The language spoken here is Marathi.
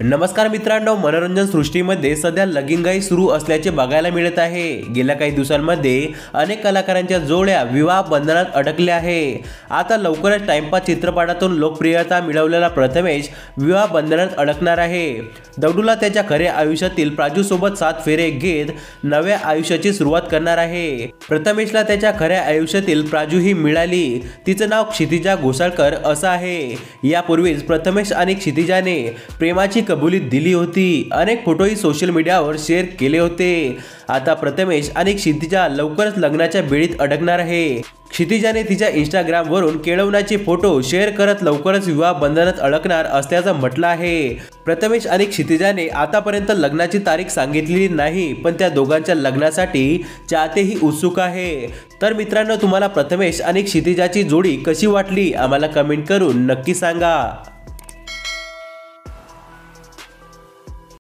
नमस्कार मित्रांनो, मनोरंजन सृष्टीमध्ये सध्या लगीनघाई सुरू असल्याचे बघायला मिळत आहे। गेल्या काही दिवसांमध्ये अनेक कलाकारांच्या जोड्या विवाह बंधनात अडकल्या आहे। आता लवकरच टाइमपास चित्रपटातून लोकप्रियता मिळवलेला प्रथमेश विवाह बंधनात अडकणार आहे। दगडूला त्याच्या खऱ्या आयुष्यातील प्राजू सोबत 7 फेरे घेत नव्या आयुष्याची सुरुवात करणार आहे। प्रथमेशला त्याच्या खऱ्या आयुष्यातील प्राजू ही मिळाली। तिचं नाव क्षितिजा घोसाळकर असं आहे। यापूर्वीच प्रथमेश आणि क्षितिजाने प्रेमाची कबुली दिली होती। अनेक फोटोही सोशल मीडियावर शेअर केले होते। आता प्रथमेश आणि क्षितिजा लवकरच लग्नाच्या बेडीत अडकणार आहे। क्षितिजाने तिच्या इंस्टाग्रामवरून केळवण्याचे फोटो शेअर करत लवकरच विवाह बंधनात अडकणार असल्याचं म्हटलं आहे। प्रथमेश आणि क्षितिजाने आतापर्यंत लग्नाची तारीख सांगितलेली नाही, पण त्या दोघांच्या लग्नासाठी चाहतेही उत्सुक आहे। तर मित्रांनो, तुम्हाला प्रथमेश आणि क्षितिजाची जोडी कशी वाटली आम्हाला कमेंट करून नक्की सांगा।